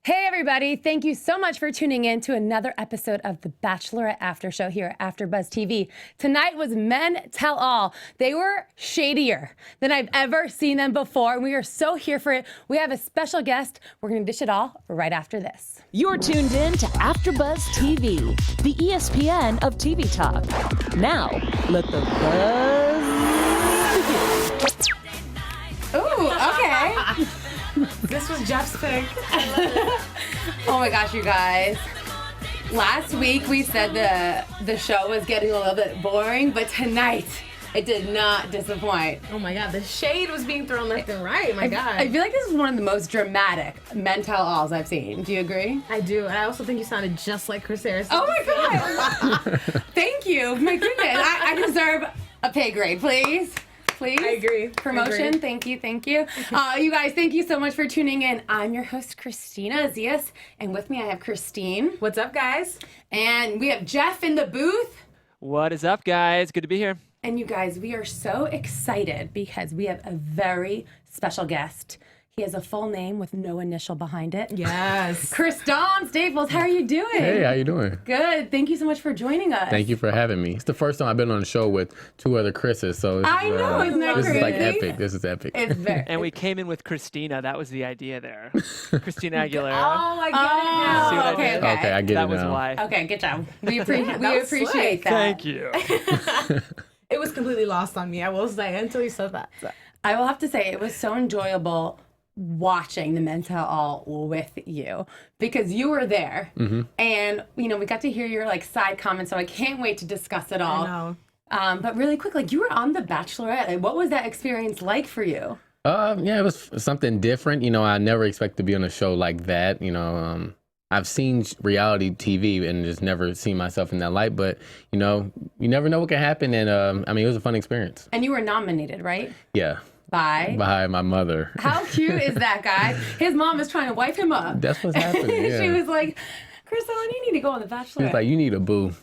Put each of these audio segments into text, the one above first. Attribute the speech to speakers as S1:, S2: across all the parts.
S1: Hey, everybody. Thank you so much for tuning in to another episode of the Bachelorette After Show here at AfterBuzz TV. Tonight was Men Tell All. They were shadier than I've ever seen them before, and we are so here for it. We have a special guest. We're going to dish it all right after this.
S2: You're tuned in to AfterBuzz TV, the ESPN of TV talk. Now, let the buzz begin.
S1: Ooh, okay.
S3: This was Jeff's pick.
S1: Oh my gosh, you guys. Last week we said the show was getting a little bit boring, but tonight it did not disappoint.
S3: Oh my God, the shade was being thrown left and right. My God.
S1: I feel like this is one of the most dramatic Men Tell Alls I've seen. Do you agree?
S3: I do. And I also think you sounded just like Chris Harrison.
S1: Oh my God. Thank you. My goodness. I deserve a pay grade, please. Please.
S3: I agree.
S1: Promotion. Thank you. Thank you. You guys, thank you so much for tuning in. I'm your host, Kristina Zias, and with me I have Christine.
S3: What's up, guys?
S1: And we have Jeff in the booth.
S4: What is up, guys? Good to be here.
S1: And you guys, we are so excited because we have a very special guest. He has a full name with no initial behind it.
S3: Yes.
S1: Christon Staples, how are you doing?
S5: Hey, how you doing?
S1: Good. Thank you so much for joining us.
S5: Thank you for having me. It's the first time I've been on a show with two other Chris's, so
S1: I know, isn't that
S5: this
S1: crazy?
S5: is like epic. This is epic.
S1: It's very.
S4: And we came in with Christina. That was the idea there. Christina Aguilera.
S3: Oh, I get it now.
S4: See what I
S1: okay,
S4: did?
S1: okay.
S5: Okay, I get
S4: That
S5: it
S4: was
S5: now.
S4: why.
S1: Okay, good job. We,
S3: was
S1: appreciate
S3: slick.
S1: that.
S4: Thank you.
S3: It was completely lost on me, I will say, until you said that.
S1: I will have to say, it was so enjoyable watching the Men Tell All with you because you were there.
S5: Mm-hmm.
S1: And, you know, we got to hear your like side comments, so I can't wait to discuss it all.
S3: I know.
S1: But really quick, like you were on The Bachelorette. Like, what was that experience like for you?
S5: Yeah, it was something different. You know, I never expect to be on a show like that. You know, I've seen reality TV and just never seen myself in that light. But, you know, you never know what can happen. And, I mean, it was a fun experience.
S1: And you were nominated, right?
S5: Yeah.
S1: By
S5: my mother.
S1: How cute is that guy? His mom is trying to wipe him up.
S5: That's what's happening, yeah.
S1: She was like, Christon, you need to go on The Bachelorette.
S5: She's like, you need a boo.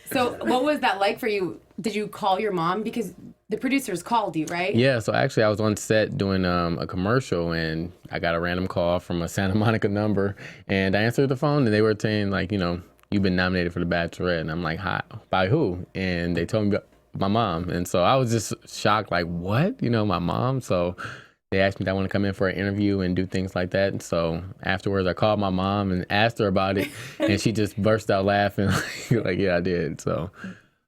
S1: So what was that like for you? Did you call your mom? Because the producers called you, right?
S5: Yeah, so actually I was on set doing a commercial and I got a random call from a Santa Monica number and I answered the phone and they were saying like, you know, you've been nominated for The Bachelorette. And I'm like, hi, by who? And they told me about my mom. And so I was just shocked, like, what? You know, my mom? So they asked me if I want to come in for an interview and do things like that. And so afterwards I called my mom and asked her about it and she just burst out laughing like, yeah, I did. So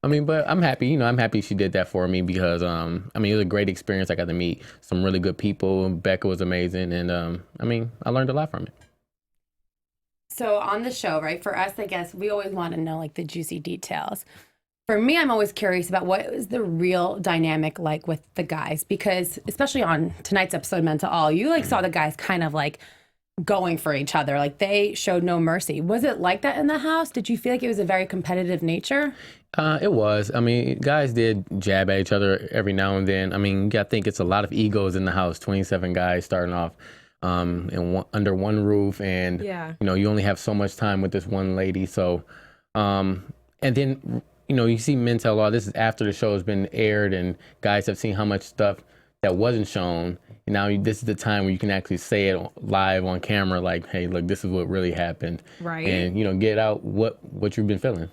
S5: I mean, but I'm happy, you know, I'm happy she did that for me because, I mean, it was a great experience. I got to meet some really good people. Becca was amazing. And, I mean, I learned a lot from it.
S1: So on the show, right, for us, I guess, we always want to know, like, the juicy details. For me, I'm always curious about what is the real dynamic like with the guys, because especially on tonight's episode, Men Tell All, you, like, saw the guys kind of, like, going for each other. Like, they showed no mercy. Was it like that in the house? Did you feel like it was a very competitive nature?
S5: It was. I mean, guys did jab at each other every now and then. I mean, you got to think it's a lot of egos in the house, 27 guys starting off under one roof. And,
S3: Yeah.
S5: you know, you only have so much time with this one lady. So, and then, you know, you see Men Tell All. This is after the show has been aired and guys have seen how much stuff that wasn't shown. And now this is the time where you can actually say it live on camera, like, hey, look, this is what really happened.
S3: Right.
S5: And, you know, get out what you've been feeling.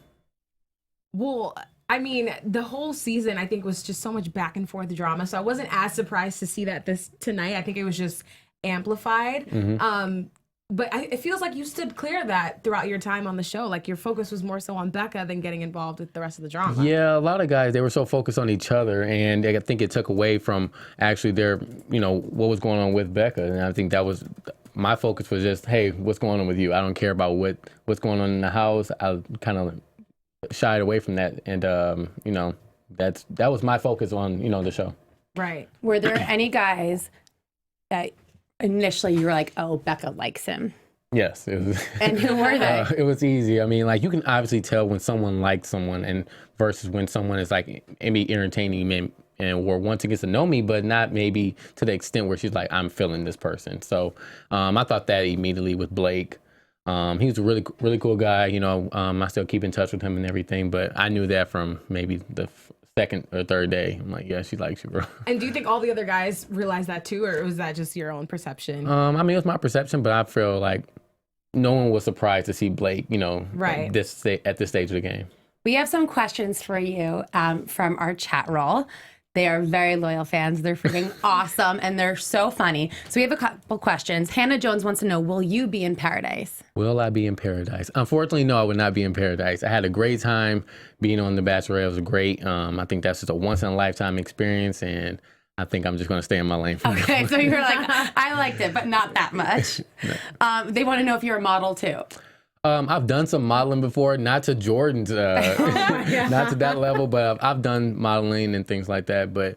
S3: Well, I mean, the whole season, I think, was just so much back and forth drama. So I wasn't as surprised to see that this tonight. I think it was just amplified.
S5: Mm-hmm.
S3: But it feels like you stood clear of that throughout your time on the show. Like your focus was more so on Becca than getting involved with the rest of the drama.
S5: Yeah, a lot of guys, they were so focused on each other, and I think it took away from actually their, you know, what was going on with Becca. And I think that was, my focus was just, hey, what's going on with you? I don't care about what's going on in the house. I kind of shied away from that. And, you know, that was my focus on, you know, the show.
S3: Right.
S1: Were there any guys that initially you were like, oh, Becca likes him?
S5: Yes. It was,
S1: And who were they?
S5: it was easy. I mean, like, you can obviously tell when someone likes someone and versus when someone is like maybe entertaining me and or wants to get to know me, but not maybe to the extent where she's like, I'm feeling this person. So I thought that immediately with Blake. He was a really, really cool guy. You know, I still keep in touch with him and everything, but I knew that from maybe the second or third day. I'm like, yeah, she likes you, bro.
S3: And do you think all the other guys realized that too, or was that just your own perception?
S5: I mean, it was my perception, but I feel like no one was surprised to see Blake,
S3: Right.
S5: at this stage of the game.
S1: We have some questions for you from our chat roll. They are very loyal fans. They're freaking awesome, and they're so funny. So we have a couple questions. Hannah Jones wants to know, will you be in paradise?
S5: Will I be in paradise? Unfortunately, no, I would not be in paradise. I had a great time being on The Bachelorette. It was great. I think that's just a once-in-a-lifetime experience, and I think I'm just going to stay in my lane.
S1: Okay, so you're like, I liked it, but not that much. They want to know if you're a model, too.
S5: I've done some modeling before, not to Jordan's, not to that level, but I've done modeling and things like that. But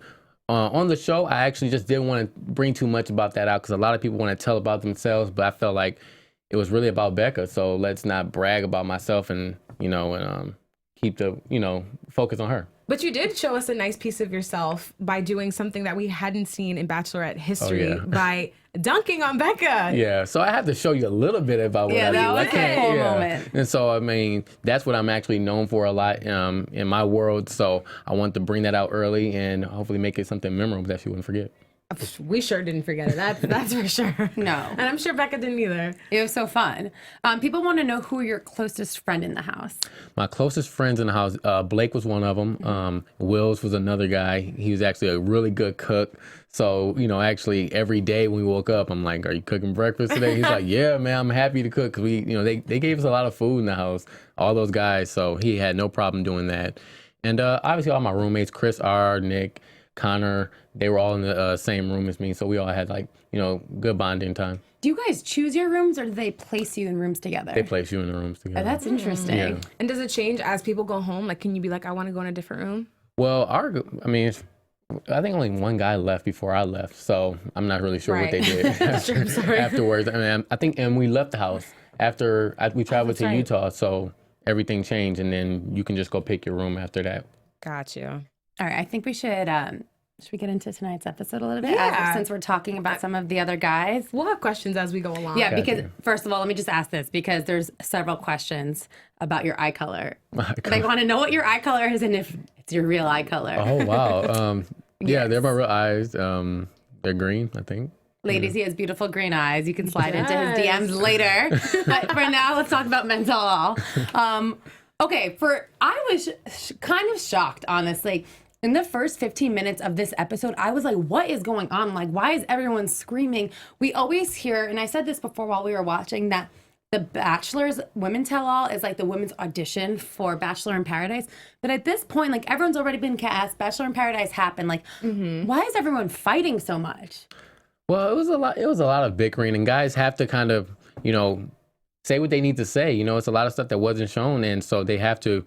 S5: on the show, I actually just didn't want to bring too much about that out because a lot of people want to tell about themselves, but I felt like it was really about Becca. So let's not brag about myself and keep the focus on her.
S3: But you did show us a nice piece of yourself by doing something that we hadn't seen in Bachelorette history by dunking on Becca.
S5: Yeah, so I have to show you a little bit about what I do.
S1: that was a cool moment.
S5: And so, I mean, that's what I'm actually known for a lot in my world. So I want to bring that out early and hopefully make it something memorable that she wouldn't forget.
S3: We sure didn't forget it. That's for sure.
S1: No.
S3: And I'm sure Becca didn't either.
S1: It was so fun. People want to know who your closest friend in the house.
S5: My closest friends in the house, Blake was one of them. Wills was another guy. He was actually a really good cook. So, actually every day when we woke up, I'm like, are you cooking breakfast today? He's like, yeah, man, I'm happy to cook. Cause they gave us a lot of food in the house, all those guys. So he had no problem doing that. And obviously all my roommates, Chris R., Nick, Connor, they were all in the same room as me. So we all had good bonding time.
S1: Do you guys choose your rooms or do they place you in rooms together?
S5: They place you in the rooms together.
S1: Oh, that's interesting.
S5: Yeah.
S3: And does it change as people go home? Like, can you be like, I want to go in a different room?
S5: Well, I think only one guy left before I left. So I'm not really sure what they did afterwards. I think, and we left the house after we traveled to Utah. So everything changed. And then you can just go pick your room after that.
S3: Got you.
S1: All right, I think we should we get into tonight's episode a little bit?
S3: Yeah.
S1: Since we're talking about some of the other guys.
S3: We'll have questions as we go along.
S1: Yeah, because first of all, let me just ask this because there's several questions about your eye color. They want to know what your eye color is and if it's your real eye color.
S5: Oh, wow. Yeah, they're my real eyes. They're green, I think.
S1: Ladies, he has beautiful green eyes. You can slide into his DMs later. But for now, let's talk about mental. Okay, I was kind of shocked, honestly. In the first 15 minutes of this episode, I was like, what is going on? Like, why is everyone screaming? We always hear, and I said this before while we were watching, that The Bachelor's Women Tell All is like the women's audition for Bachelor in Paradise. But at this point, like, everyone's already been cast. Bachelor in Paradise happened. Like, why is everyone fighting so much?
S5: Well, it was a lot of bickering, and guys have to kind of, say what they need to say. It's a lot of stuff that wasn't shown, and so they have to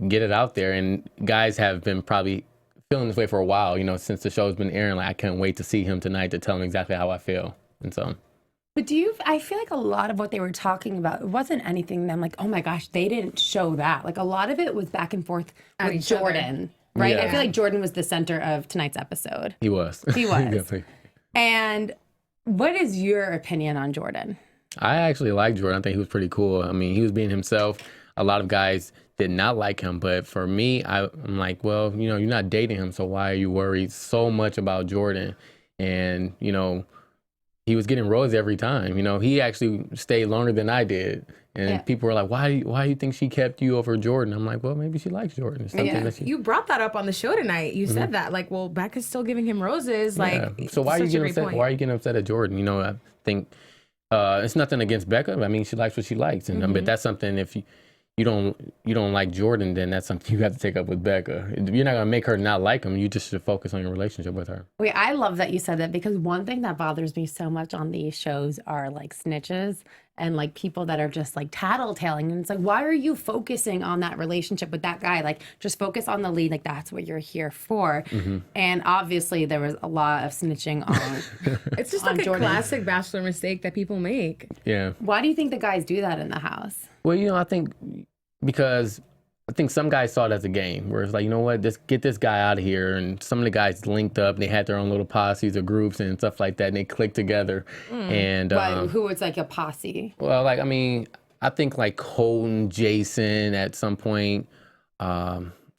S5: get it out there. And guys have been probably feeling this way for a while, since the show's been airing. Like, I can't wait to see him tonight to tell him exactly how I feel. And so.
S1: But I feel like a lot of what they were talking about, it wasn't anything that I'm like, oh my gosh, they didn't show that. Like, a lot of it was back and forth with Jordan, right?
S5: Yeah.
S1: I feel like Jordan was the center of tonight's episode.
S5: He was.
S1: He was.
S5: Definitely.
S1: And what is your opinion on Jordan?
S5: I actually like Jordan. I think he was pretty cool. I mean, he was being himself. A lot of guys did not like him, but for me, I'm like, well, you're not dating him, so why are you worried so much about Jordan? And, he was getting roses every time. He actually stayed longer than I did. And people were like, why do you think she kept you over Jordan? I'm like, well, maybe she likes Jordan. It's something that
S3: you brought that up on the show tonight. You said that, like, well, Becca's still giving him roses. Like,
S5: so why are you getting upset? Why are you getting upset at Jordan? I think it's nothing against Becca. I mean, she likes what she likes, and but that's something. If you don't like Jordan, then that's something you have to take up with Becca. You're not gonna make her not like him. You just should focus on your relationship with her.
S1: Wait, I love that you said that because one thing that bothers me so much on these shows are like snitches and like people that are just like tattletaling. And it's like, why are you focusing on that relationship with that guy? Like, just focus on the lead. Like, that's what you're here for. And obviously, there was a lot of snitching on.
S3: It's just like
S1: Jordan.
S3: a classic Bachelor mistake that people make.
S5: Yeah.
S1: Why do you think the guys do that in the house?
S5: Well, I think because I think some guys saw it as a game where it's like, you know what, just get this guy out of here. And some of the guys linked up and they had their own little posses or groups and stuff like that. And they clicked together. And
S1: Who was like a posse?
S5: well, I think like Colton, Jason at some point,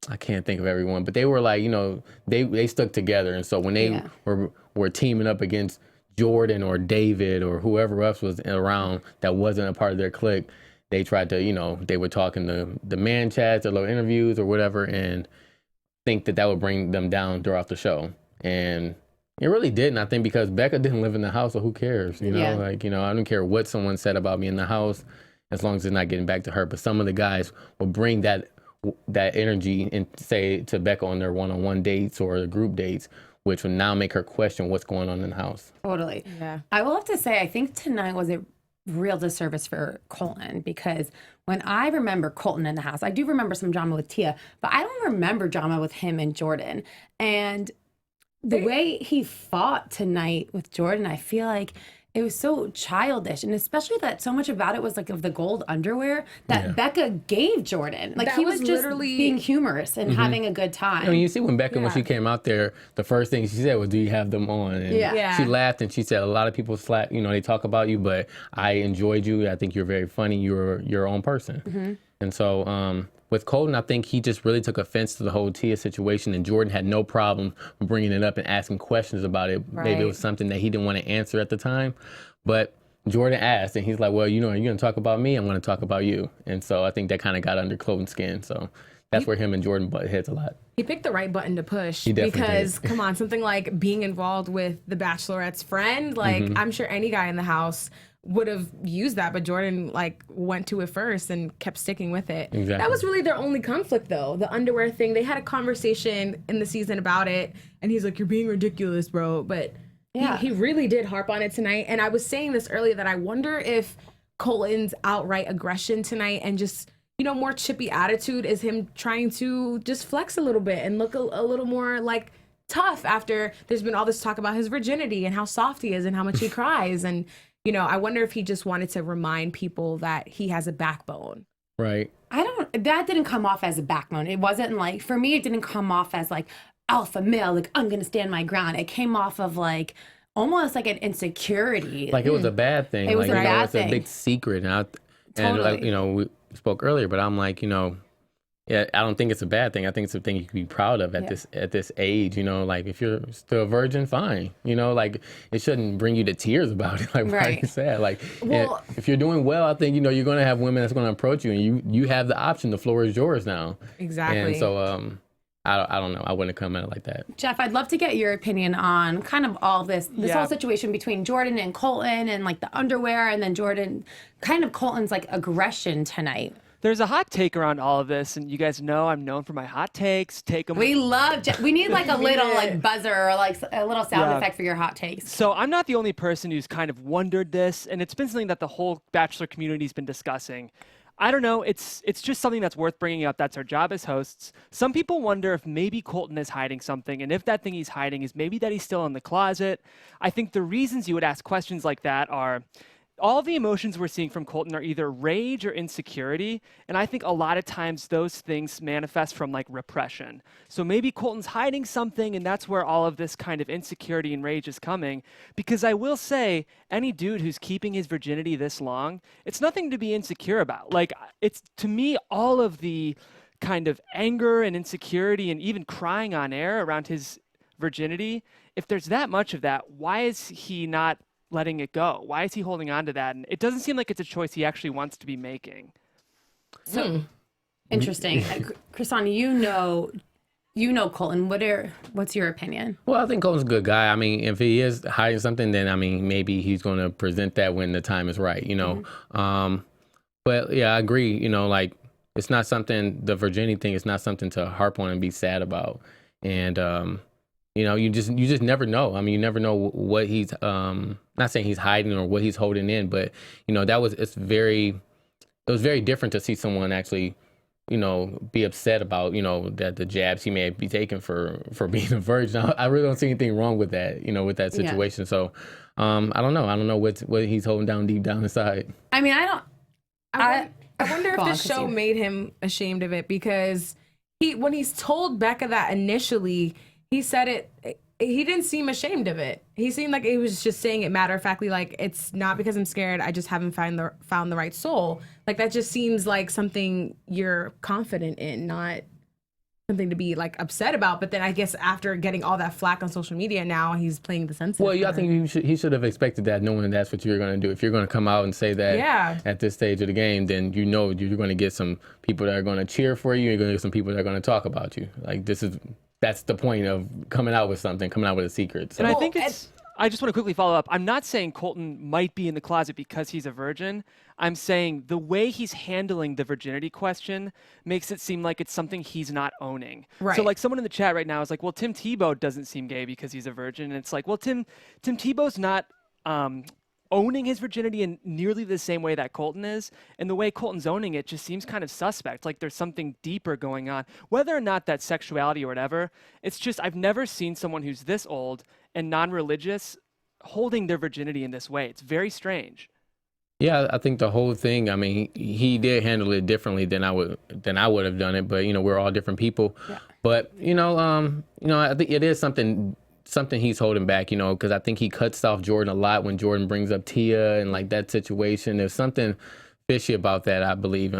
S5: I can't think of everyone, but they were like, they stuck together. And so when they were teaming up against Jordan or David or whoever else was around that wasn't a part of their clique, they tried to, they were talking to the man chats or little interviews or whatever, and think that would bring them down throughout the show. And it really didn't, I think, because Becca didn't live in the house, so who cares? I don't care what someone said about me in the house as long as it's not getting back to her. But some of the guys will bring that energy and say to Becca on their one-on-one dates or group dates, which will now make her question what's going on in the house.
S1: Totally.
S3: Yeah.
S1: I will have to say, I think tonight was a real disservice for Colton, because when I remember Colton in the house, I do remember some drama with Tia, but I don't remember drama with him and Jordan. And the way he fought tonight with Jordan, I feel like it was so childish, and especially that so much about it was like of the gold underwear that Becca gave Jordan. Like, he was just literally being humorous and having a good time.
S5: I mean, you see when Becca, when she came out there, the first thing she said was, "Do you have them on?" And she laughed and she said, "A lot of people slap, they talk about you, but I enjoyed you. I think you're very funny. You're your own person." And so, with Colton, I think he just really took offense to the whole Tia situation, and Jordan had no problem bringing it up and asking questions about it.
S1: Right.
S5: Maybe it was something that he didn't want to answer at the time, but Jordan asked, and he's like, "Well, are you going to talk about me? I'm going to talk about you." And so I think that kind of got under Colton's skin. So that's where him and Jordan butt heads a lot.
S3: He picked the right button to push,
S5: He definitely
S3: because,
S5: did.
S3: come on, something like being involved with the Bachelorette's friend, like, I'm sure any guy in the house would have used that, but Jordan went to it first and kept sticking with it.
S5: Exactly.
S3: That was really their only conflict, though, the underwear thing. They had a conversation in the season about it, and he's like, "You're being ridiculous, bro." But he really did harp on it tonight. And I was saying this earlier, that I wonder if Colton's outright aggression tonight and just, more chippy attitude is him trying to just flex a little bit and look a little more tough after there's been all this talk about his virginity and how soft he is and how much he cries. And I wonder if he just wanted to remind people that he has a backbone.
S5: Right.
S1: That didn't come off as a backbone. It wasn't for me, it didn't come off as alpha male, I'm going to stand my ground. It came off of almost like an insecurity.
S5: Like it was a bad thing.
S1: It was a bad thing.
S5: It's a big secret.
S1: Totally.
S5: And we spoke earlier, but I'm like, I don't think it's a bad thing. I think it's a thing you can be proud of at this age. If you're still a virgin, fine. It shouldn't bring you to tears about it. Why are you sad? If you're doing well, I think you're going to have women that's going to approach you, and you have the option. The floor is yours now.
S3: Exactly.
S5: And so I don't know. I wouldn't comment like that.
S1: Jeff, I'd love to get your opinion on kind of all this whole situation between Jordan and Colton, and the underwear, and then Jordan, kind of Colton's aggression tonight.
S4: There's a hot take around all of this, and you guys know I'm known for my hot takes. Take them.
S1: We love. We need a little buzzer or a little sound effect for your hot takes.
S4: So I'm not the only person who's kind of wondered this, and it's been something that the whole Bachelor community's been discussing. I don't know. It's just something that's worth bringing up. That's our job as hosts. Some people wonder if maybe Colton is hiding something, and if that thing he's hiding is maybe that he's still in the closet. I think the reasons you would ask questions like that are, all the emotions we're seeing from Colton are either rage or insecurity, and I think a lot of times those things manifest from repression. So maybe Colton's hiding something, and that's where all of this kind of insecurity and rage is coming. Because I will say, any dude who's keeping his virginity this long, it's nothing to be insecure about. It's, to me, all of the kind of anger and insecurity and even crying on air around his virginity, if there's that much of that, why is he not letting it go? Why is he holding on to that? And it doesn't seem like it's a choice he actually wants to be making.
S1: So interesting. Kristina, you know Colton. What's your opinion?
S5: Well, I think Colton's a good guy. I mean, if he is hiding something, then maybe he's going to present that when the time is right, But yeah, I agree. It's not something, the virginity thing is not something to harp on and be sad about. And you just never know. I mean, you never know what he's not saying he's hiding or what he's holding in, but it was very different to see someone actually be upset about that the jabs he may be taking for being a virgin. I really don't see anything wrong with that, with that situation. So I don't know what he's holding down deep down inside.
S1: I mean,
S3: I wonder if this show made him ashamed of it, because when he's told Becca that initially, he said it, he didn't seem ashamed of it. He seemed like he was just saying it matter-of-factly, it's not because I'm scared, I just haven't found the right soul. That just seems like something you're confident in, not something to be like upset about. But then I guess after getting all that flack on social media, now he's playing the sensitive.
S5: Well, I think he should have expected that, knowing that's what you're going to do. If you're going to come out and say that at this stage of the game, then you know you're going to get some people that are going to cheer for you. You're going to get some people that are going to talk about you. Like that's the point of coming out with something, coming out with a secret. So.
S4: And I think I just want to quickly follow up. I'm not saying Colton might be in the closet because he's a virgin. I'm saying the way he's handling the virginity question makes it seem like it's something he's not owning.
S3: Right.
S4: So like someone in the chat right now is like, well, Tim Tebow doesn't seem gay because he's a virgin. And it's like, well, Tim Tebow's not owning his virginity in nearly the same way that Colton is. And the way Colton's owning it just seems kind of suspect, like there's something deeper going on. Whether or not that's sexuality or whatever, it's just I've never seen someone who's this old and non-religious holding their virginity in this way. It's very strange.
S5: Yeah, I think the whole thing, I mean, he did handle it differently than I would have done it, but we're all different people. Yeah. But I think it is something he's holding back, because I think he cuts off Jordan a lot when Jordan brings up Tia and like that situation. There's something fishy about that, I believe.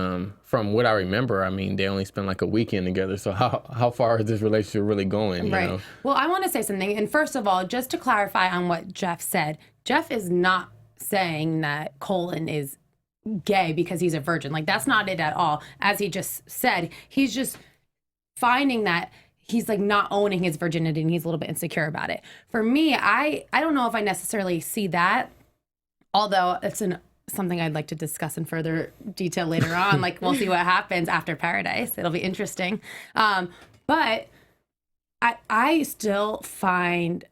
S5: From what I remember, I mean, they only spent like a weekend together. So how far is this relationship really going?
S1: Right.
S5: You know?
S1: Well, I want to say something. And first of all, just to clarify on what Jeff said, Jeff is not saying that Colton is gay because he's a virgin. Like, that's not it at all. As he just said, he's just finding that he's like not owning his virginity and he's a little bit insecure about it. For me, I don't know if I necessarily see that, although it's something I'd like to discuss in further detail later on. Like, we'll see what happens after Paradise. It'll be interesting. But I still find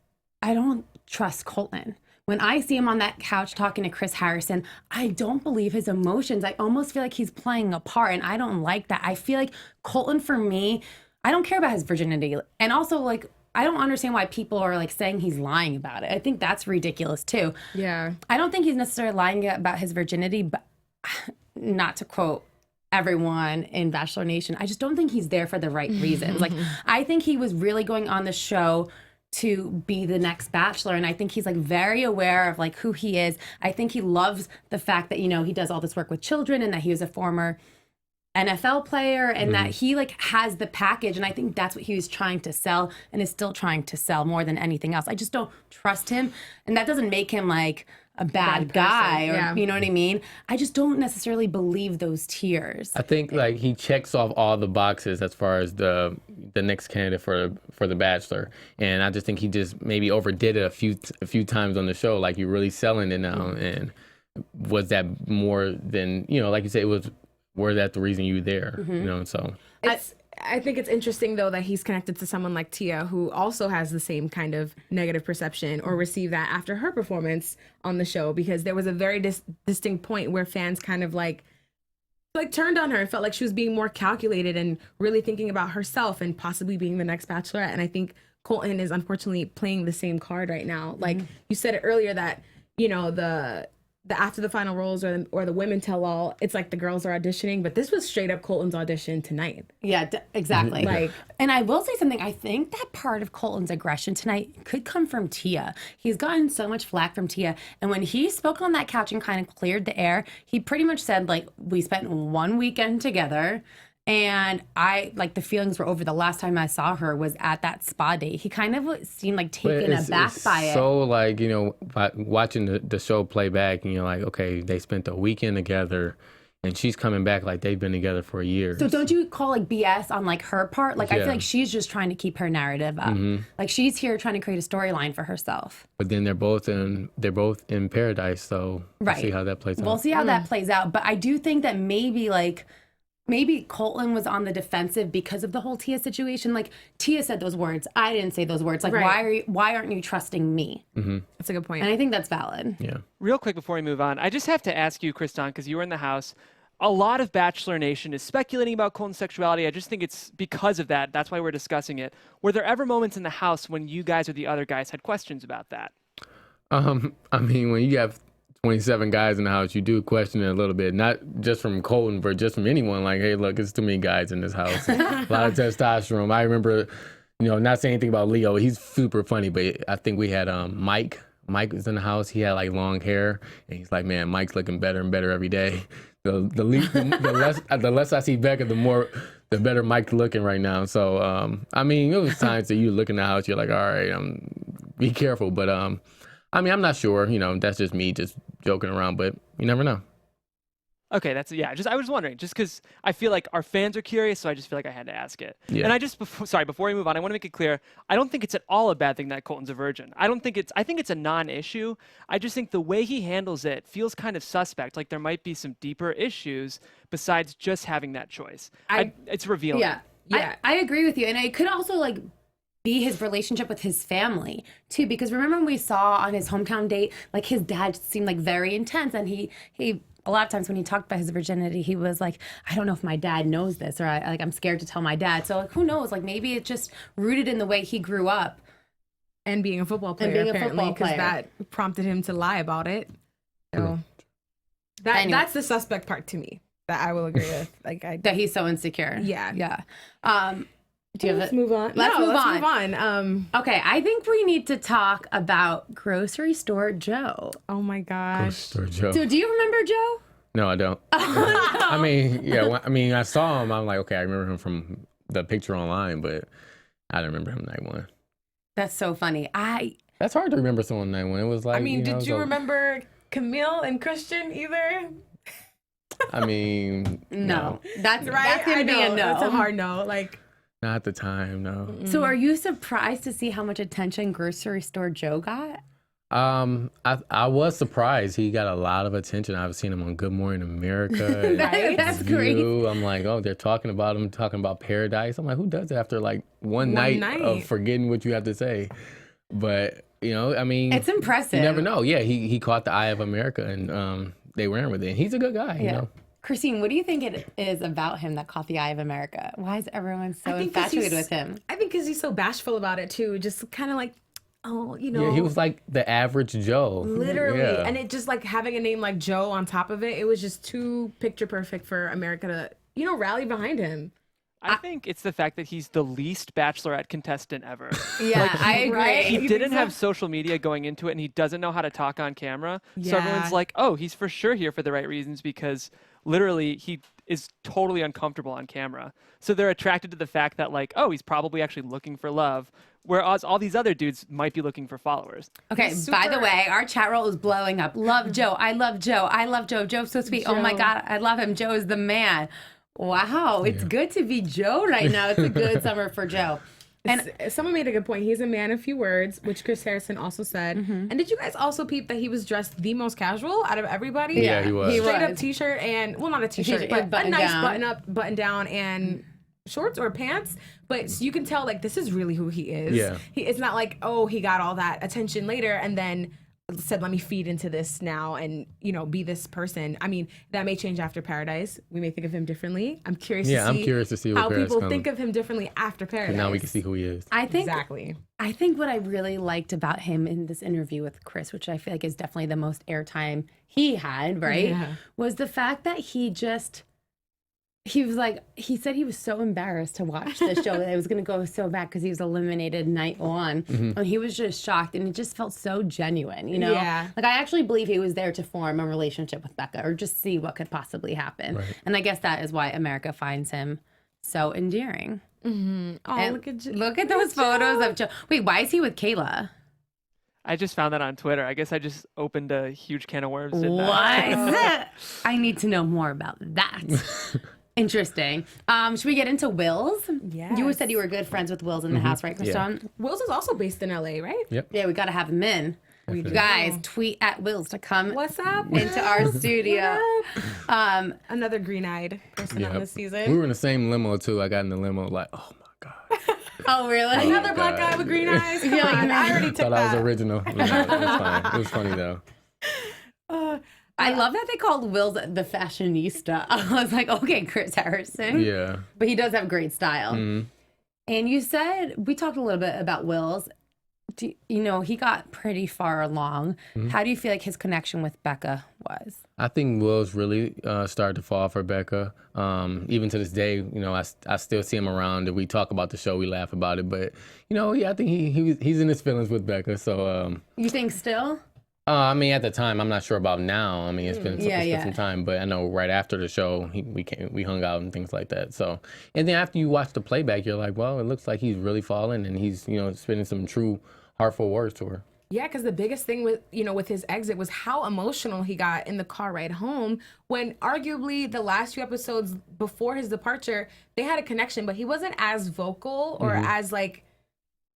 S1: I don't trust Colton. When I see him on that couch talking to Chris Harrison, I don't believe his emotions. I almost feel like he's playing a part, and I don't like that. I feel like Colton, for me, I don't care about his virginity. And also, like, I don't understand why people are, like, saying he's lying about it. I think that's ridiculous, too.
S3: Yeah. I
S1: don't think he's necessarily lying about his virginity, but not to quote everyone in Bachelor Nation, I just don't think he's there for the right reasons. Like, I think he was really going on the show to be the next Bachelor, and I think he's like very aware of like who he is. I think he loves the fact that he does all this work with children and that he was a former NFL player and that he like has the package, and I think that's what he was trying to sell and is still trying to sell more than anything else. I just don't trust him, and that doesn't make him like a bad guy or you know what I mean? I just don't necessarily believe those tiers.
S5: I think like he checks off all the boxes as far as the next candidate for the Bachelor, and I just think he just maybe overdid it a few times on the show. Like, you're really selling it now, and was that more than like you said? Was that the reason you were there? So
S3: I think it's interesting, though, that he's connected to someone like Tia, who also has the same kind of negative perception or received that after her performance on the show, because there was a very distinct point where fans kind of like turned on her and felt like she was being more calculated and really thinking about herself and possibly being the next Bachelorette. And I think Colton is unfortunately playing the same card right now. Like you said it earlier that, the after the final roles or the women tell all, it's like the girls are auditioning, but this was straight up Colton's audition tonight.
S1: Yeah, exactly. And I will say something. I think that part of Colton's aggression tonight could come from Tia. He's gotten so much flack from Tia, and when he spoke on that couch and kind of cleared the air, he pretty much said like, we spent one weekend together. And the feelings were over. The last time I saw her was at that spa date. He kind of seemed like taken aback by it.
S5: So like, by watching the show play back, and you're like, okay, they spent a weekend together and she's coming back like they've been together for a year. So
S1: don't you call like BS on like her part? Like, I feel like she's just trying to keep her narrative up. Like, she's here trying to create a storyline for herself.
S5: But then they're both in Paradise. So we'll see how that plays out.
S1: We'll see how that plays out. But I do think that maybe Colton was on the defensive because of the whole Tia situation. Like, Tia said those words. I didn't say those words. Like, why aren't you trusting me?
S3: That's a good point.
S1: And I think that's valid.
S5: Yeah.
S4: Real quick before we move on, I just have to ask you, Kriston, because you were in the house, a lot of Bachelor Nation is speculating about Colton's sexuality. I just think it's because of that. That's why we're discussing it. Were there ever moments in the house when you guys or the other guys had questions about that?
S5: I mean, when you have 27 guys in the house, you do question it a little bit, not just from Colton, but just from anyone. Like, hey, look, it's too many guys in this house. A lot of testosterone. I remember, not saying anything about Leo. He's super funny, but I think we had Mike. Mike was in the house. He had like long hair, and he's like, man, Mike's looking better and better every day. The less I see Becca, the the better mic looking right now. So, I mean, it was times that you look in the house, you're like, all right, be careful. But, I mean, I'm not sure. You know, that's just me just joking around, but you never know.
S4: Okay, I was wondering, just because I feel like our fans are curious, so I just feel like I had to ask it.
S5: Yeah.
S4: And before we move on, I want to make it clear, I don't think it's at all a bad thing that Colton's a virgin. I think it's a non-issue. I just think the way he handles it feels kind of suspect, like there might be some deeper issues besides just having that choice. It's revealing.
S1: Yeah. I agree with you. And it could also like be his relationship with his family too, because remember when we saw on his hometown date, like his dad seemed like very intense, and he a lot of times when he talked about his virginity, he was like, I don't know if my dad knows this, or I'm scared to tell my dad. So like, who knows? Like maybe it's just rooted in the way he grew up.
S3: And being a football player, apparently, because that prompted him to lie about it. So that's the suspect part to me that I will agree with. Like
S1: that he's so insecure.
S3: Yeah.
S1: Let's
S3: move on.
S1: Let's move
S3: on.
S1: Okay, I think we need to talk about Grocery Store Joe.
S3: Oh my gosh.
S5: Grocery Store Joe.
S1: So, do you remember Joe?
S5: No, I don't.
S1: Oh, no.
S5: I mean, yeah. I mean, I saw him. I'm like, okay, I remember him from the picture online, but I don't remember him night one.
S1: That's so funny.
S5: That's hard to remember someone night one. It was like,
S3: I mean, did you remember Camille and Christian either?
S5: I mean,
S1: no. That's
S3: right.
S1: That's gonna be a no.
S3: That's a hard no. Like.
S5: Not at the time, no.
S1: So are you surprised to see how much attention Grocery Store Joe got?
S5: I was surprised. He got a lot of attention. I've seen him on Good Morning America.
S1: That's great.
S5: I'm like, oh, they're talking about him, talking about Paradise. I'm like, who does it after like one night of forgetting what you have to say? But, you know, I mean.
S1: It's impressive.
S5: You never know. Yeah, he caught the eye of America, and they ran with it. And he's a good guy, you know.
S1: Christine, what do you think it is about him that caught the eye of America? Why is everyone so infatuated with him?
S3: I think because he's so bashful about it, too. Just kind of like, oh, you know.
S5: Yeah, he was like the average Joe.
S3: Literally.
S5: Yeah.
S3: And it just like having a name like Joe on top of it, it was just too picture perfect for America to, you know, rally behind him.
S4: I think it's the fact that he's the least Bachelorette contestant ever.
S1: Yeah, like I agree.
S3: Right?
S4: He didn't have social media going into it, and he doesn't know how to talk on camera.
S3: Yeah.
S4: So everyone's like, oh, he's for sure here for the right reasons, because literally he is totally uncomfortable on camera. So they're attracted to the fact that, like, oh, he's probably actually looking for love, whereas all these other dudes might be looking for followers.
S1: Okay, by the way, our chat roll is blowing up. Love Joe. I love Joe. I love Joe. Joe's so sweet. Joe. Oh my God, I love him. Joe is the man. Wow, it's good to be Joe right now. It's a good summer for Joe.
S3: And someone made a good point. He's a man of few words, which Chris Harrison also said. Mm-hmm. And did you guys also peep that he was dressed the most casual out of everybody?
S5: Yeah, he was.
S3: Straight up t-shirt and, well, not a t-shirt, but a nice button down and shorts or pants. But so you can tell, like, this is really who he is.
S5: Yeah.
S3: It's not like, oh, he got all that attention later and then said, let me feed into this now and, you know, be this person. I mean, that may change after Paradise. We may think of him differently. I'm curious to see
S5: what
S3: how people think of him differently after Paradise.
S5: And now we can see who he is.
S1: I think what I really liked about him in this interview with Chris, which I feel like is definitely the most airtime he had, right? Yeah. Was the fact that he was like, he said he was so embarrassed to watch the show that it was going to go so bad because he was eliminated night one. Mm-hmm. And he was just shocked, and it just felt so genuine, you know? Yeah. Like, I actually believe he was there to form a relationship with Becca or just see what could possibly happen. Right. And I guess that is why America finds him so endearing.
S3: Mm-hmm. Oh,
S1: look at those photos of Joe. Wait, why is he with Kayla?
S4: I just found that on Twitter. I guess I just opened a huge can of worms.
S1: What? I need to know more about that. Interesting. Should we get into Wills?
S3: Yeah.
S1: You said you were good friends with Wills in the house, right, Kriston?
S3: Yeah. Wills is also based in LA, right?
S5: Yep.
S1: Yeah, we got to have him in. You guys, tweet at Wills to come
S3: What's up?
S1: into our studio.
S3: Another green-eyed person on this season.
S5: We were in the same limo, too. I got in the limo like, oh, my God.
S1: Oh, really?
S3: Another black guy with green eyes? Come on, I already took that.
S5: Thought I was original. No, it was fine. It was funny, though.
S1: I love that they called Wills the fashionista. I was like, okay, Chris Harrison.
S5: Yeah.
S1: But he does have great style. Mm-hmm. And you said, we talked a little bit about Wills. You know, he got pretty far along. Mm-hmm. How do you feel like his connection with Becca was? I
S5: think Wills really started to fall for Becca. Even to this day, you know, I still see him around. If we talk about the show, we laugh about it. But, you know, yeah, I think he's in his feelings with Becca. So,
S1: you think still?
S5: I mean, at the time, I'm not sure about now. I mean, it's been some time, but I know right after the show, we hung out and things like that. So, and then after you watch the playback, you're like, well, it looks like he's really fallen, and he's spending some true heartful words to her.
S3: Yeah, because the biggest thing with his exit was how emotional he got in the car ride home, when arguably the last few episodes before his departure, they had a connection, but he wasn't as vocal or as like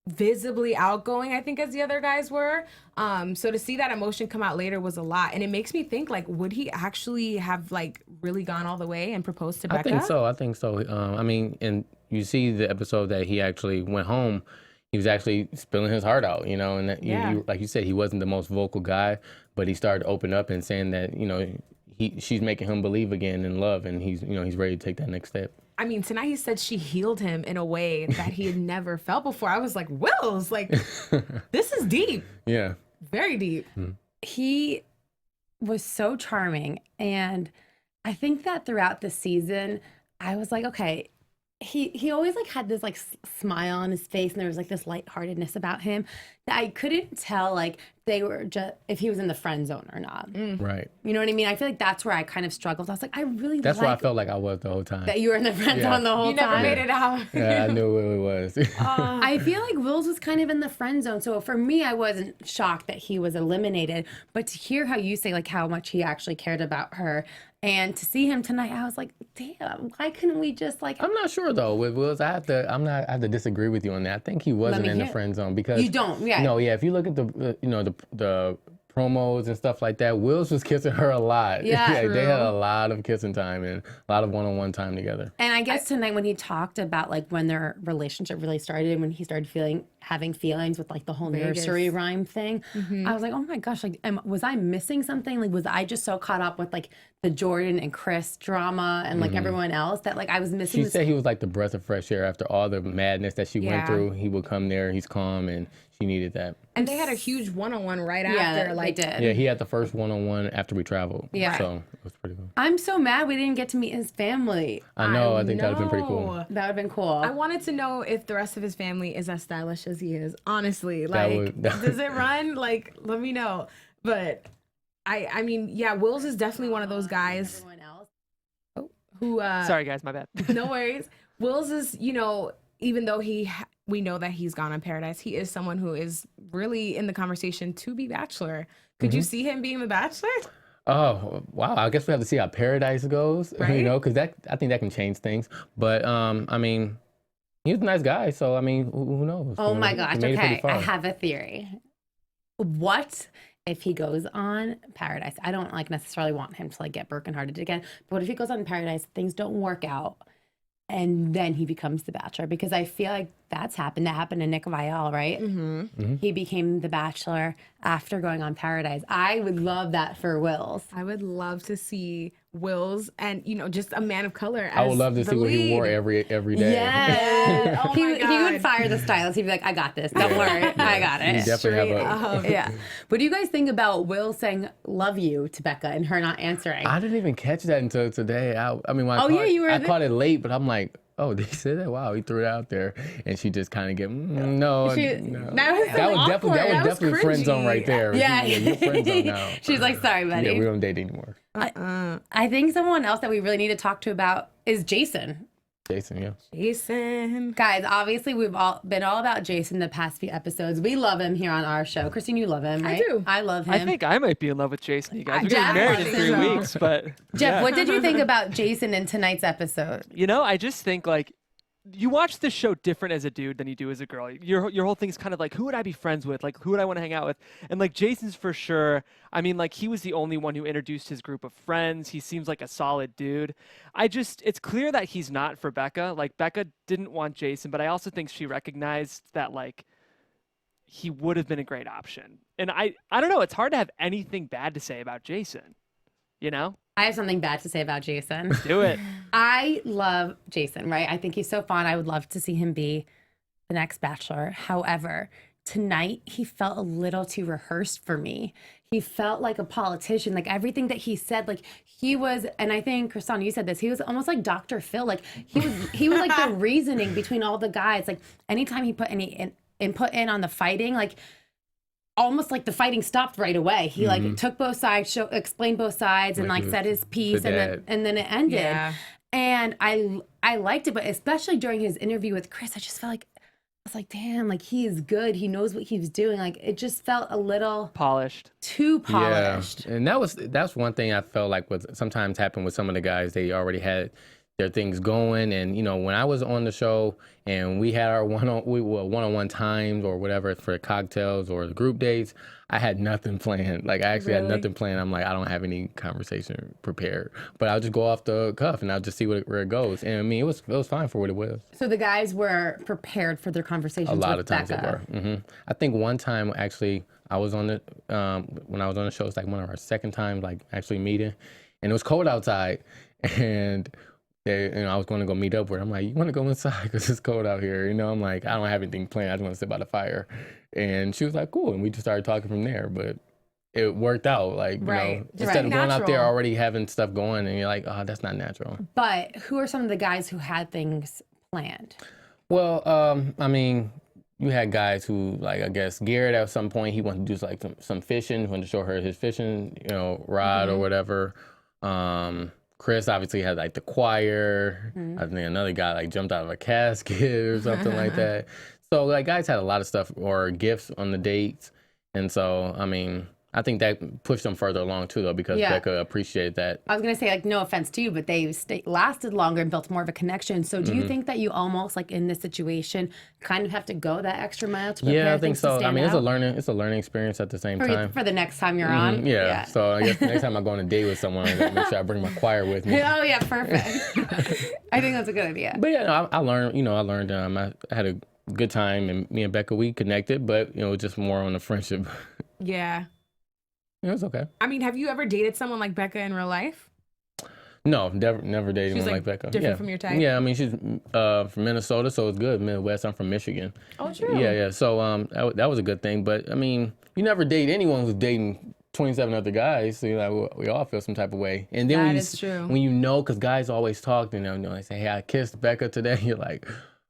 S3: visibly outgoing, I think, as the other guys were. So to see that emotion come out later was a lot, and it makes me think, like, would he actually have like really gone all the way and proposed to Becca?
S5: I think so. I mean, and you see the episode that he actually went home. He was actually spilling his heart out, and that, like you said, he wasn't the most vocal guy, but he started to open up and saying that, she's making him believe again in love, and he's ready to take that next step.
S3: I mean, tonight he said she healed him in a way that he had never felt before. I was like, Wills, like, this is deep.
S5: Yeah.
S3: Very deep.
S1: He was so charming. And I think that throughout the season, I was like, okay, he always like had this like smile on his face, and there was like this lightheartedness about him that I couldn't tell like they were just if he was in the friend zone or not.
S5: Right.
S1: You know what I mean? I feel like that's where I kind of struggled. I was like,
S5: that's where I felt like I was the whole time.
S1: That you were in the friend zone the whole time.
S3: You never made it out.
S5: Yeah, I knew what it was.
S1: I feel like Wills was kind of in the friend zone. So for me, I wasn't shocked that he was eliminated. But to hear how you say like how much he actually cared about her, and to see him tonight, I was like, damn, why couldn't we just like...
S5: I'm not sure though with Wills. I have to disagree with you on that. I think he wasn't in the friend zone because...
S1: You don't, yeah.
S5: No, yeah, if you look at the promos and stuff like that, Wills was kissing her a lot.
S1: Yeah,
S5: they had a lot of kissing time and a lot of one-on-one time together.
S1: And I guess tonight when he talked about like when their relationship really started, when he started having feelings with like the whole nursery rhyme thing, I was like, oh my gosh, like was I missing something? Like was I just so caught up with like the Jordan and Chris drama and like everyone else that like I was missing?
S5: She said he was like the breath of fresh air after all the madness that she went through. He would come there, he's calm, and she needed that.
S3: And they had a huge one-on-one right after.
S1: Yeah, they did.
S5: Yeah, he had the first one-on-one after we traveled. Yeah. So it was pretty cool.
S1: I'm so mad we didn't get to meet his family.
S5: I know. I think that would have been pretty cool.
S1: That would have been cool.
S3: I wanted to know if the rest of his family is as stylish as he is. Honestly, like, does it run? Like, let me know. But I mean, yeah, Wills is definitely one of those guys. Everyone else. Who?
S4: Sorry, guys, my bad.
S3: No worries. Wills is, even though we know that he's gone on Paradise, he is someone who is really in the conversation to be Bachelor. Could you see him being the Bachelor?
S5: Oh, wow. I guess we have to see how Paradise goes,
S3: right?
S5: Because I think that can change things. But, I mean, he was a nice guy, so, I mean, who knows?
S1: Oh, my gosh. Okay, I have a theory. What if he goes on Paradise? I don't, like, necessarily want him to, like, get brokenhearted again. But what if he goes on Paradise, things don't work out, and then he becomes the Bachelor? Because I feel like that's happened. That happened to Nick Viall, right? He became the Bachelor after going on Paradise. I would love that for Wills.
S3: I would love to see Wills and, just a man of color as
S5: I would love to see what he wore every day.
S1: Yeah. Oh my God. He would fire the stylist. He'd be like, I got this. Don't worry. I got it.
S5: He definitely have
S1: yeah. What do you guys think about Will saying love you to Becca and her not answering?
S5: I didn't even catch that until today. I mean, when I caught it late, but I'm like, oh, they said that? Wow, he threw it out there, and she just kind of get no. That was definitely friend zone right there.
S1: Yeah,
S5: you're friend zone now.
S1: She's like, sorry, buddy.
S5: Yeah, we don't date anymore.
S1: I think someone else that we really need to talk to about is Jason.
S3: Jason.
S1: Guys, obviously we've all been all about Jason the past few episodes. We love him here on our show. Christine, you love him, right?
S3: I do.
S1: I love him.
S4: I think I might be in love with Jason, you guys. We're getting married in 3 weeks, but...
S1: Jeff, what did you think about Jason in tonight's episode?
S4: I just think, like, you watch this show different as a dude than you do as a girl. Your whole thing's kind of like, who would I be friends with? Like, who would I want to hang out with? And, like, Jason's for sure. I mean, like, he was the only one who introduced his group of friends. He seems like a solid dude. It's clear that he's not for Becca. Like, Becca didn't want Jason, but I also think she recognized that, like, he would have been a great option. And I don't know. It's hard to have anything bad to say about Jason, I have something bad to say about Jason. Do it. I love Jason, right? I think he's so fun. I would love to see him be the next Bachelor. However, tonight he felt a little too rehearsed for me. He felt like a politician. Like everything that he said, like he was, and I think Kristina, you said this, he was almost like Dr. Phil. Like he was like the reasoning between all the guys. Like anytime he put any input in on the fighting, like
S1: almost like the fighting stopped right away. He like took both sides, explained both sides, and like said his piece, and then it ended.
S3: Yeah.
S1: And I liked it, but especially during his interview with Chris, I just felt like I was like, damn, like he is good. He knows what he was doing. Like it just felt a little
S4: Polished.
S1: too polished.
S5: Yeah, and that's one thing I felt like was sometimes happened with some of the guys. They already had their things going, and you know, when I was on the show and we had our one-on-one times or whatever for cocktails or the group dates, I had nothing planned. Like I actually had nothing planned. I'm like, I don't have any conversation prepared, but I'll just go off the cuff and I'll just see where it goes. And I mean, it was fine for what it was.
S1: So the guys were prepared for their conversations.
S5: A lot
S1: with
S5: of times
S1: Becca.
S5: they were. I think one time actually I was on the when I was on the show, it's like one of our second times like actually meeting, and it was cold outside, and I was going to go meet up with her. I'm like, you want to go inside because it's cold out here? You know, I'm like, I don't have anything planned. I just want to sit by the fire. And she was like, cool. And we just started talking from there. But it worked out. Like, you know, instead of going out there already having stuff going and you're like, oh, that's not natural.
S1: But who are some of the guys who had things planned?
S5: Well, I mean, you had guys who, like, I guess Garrett at some point, he wanted to do like some fishing, wanted to show her his fishing, you know, rod or whatever. Chris obviously had like the choir. I think another guy like jumped out of a casket or something like that. So like guys had a lot of stuff or gifts on the dates. And so, I mean, I think that pushed them further along too, though, because Becca appreciated that.
S1: I was going to say, like, no offense to you, but they lasted longer and built more of a connection. So do you think that you almost, like, in this situation, kind of have to go that extra mile to prepare?
S5: Yeah, I think so. I mean,
S1: out?
S5: it's a learning experience at the same time.
S1: For the next time you're on?
S5: Yeah. So I guess the next time I go on a date with someone, I'm going to make sure I bring my choir with me.
S1: Oh, yeah, perfect. I think that's a good idea.
S5: But yeah, no, I learned, I had a good time, and me and Becca, we connected, but, you know, just more on the friendship.
S3: Yeah.
S5: It was okay.
S3: I mean, have you ever dated someone like Becca in real life?
S5: No, never dated anyone like Becca.
S3: Different from your type?
S5: Yeah, I mean, she's from Minnesota, so it's good. Midwest, I'm from Michigan.
S3: Oh, true.
S5: Yeah. So that was a good thing. But, I mean, you never date anyone who's dating 27 other guys, so, you know, we all feel some type of way. And then
S3: that is true.
S5: When you know, because guys always talk, you know, they say, hey, I kissed Becca today. You're like,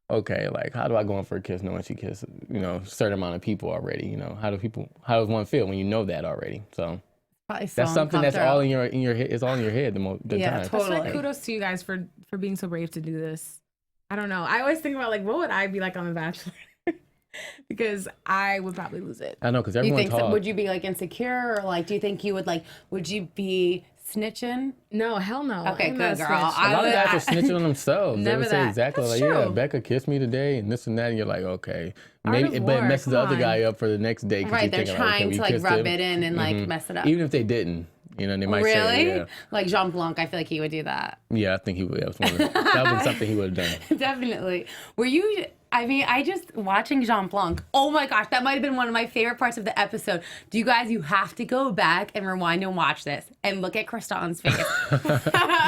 S5: okay, like, how do I go in for a kiss knowing she kissed, you know, a certain amount of people already? You know, how does one feel when you know that already? So that's something that's all in your head. It's all in your head the time.
S1: Totally.
S3: Like, kudos to you guys for being so brave to do this. I don't know. I always think about, like, what would I be like on The Bachelor? Because I would probably lose it.
S5: I know, because everyone talks.
S1: Would you be, like, insecure, or, like, do you think you would, like, would you be snitching?
S3: No, hell no.
S1: Okay, good girl.
S5: A lot of guys are snitching on themselves. They would say exactly
S3: That's
S5: like,
S3: true.
S5: yeah, Becca kissed me today and this and that. And you're like, okay. Maybe, but it messes the other guy up for the next day.
S1: Right, they're trying to like rub it in and like mess it up.
S5: Even if they didn't, you know, they might say,
S1: really?
S5: Yeah.
S1: Like Jean Blanc, I feel like he would do that.
S5: Yeah, I think he would. That would be something he would have done.
S1: Definitely. Were you? I mean, I just watching Jean Blanc. Oh my gosh, that might have been one of my favorite parts of the episode. Do you guys? You have to go back and rewind and watch this and look at Kriston's face.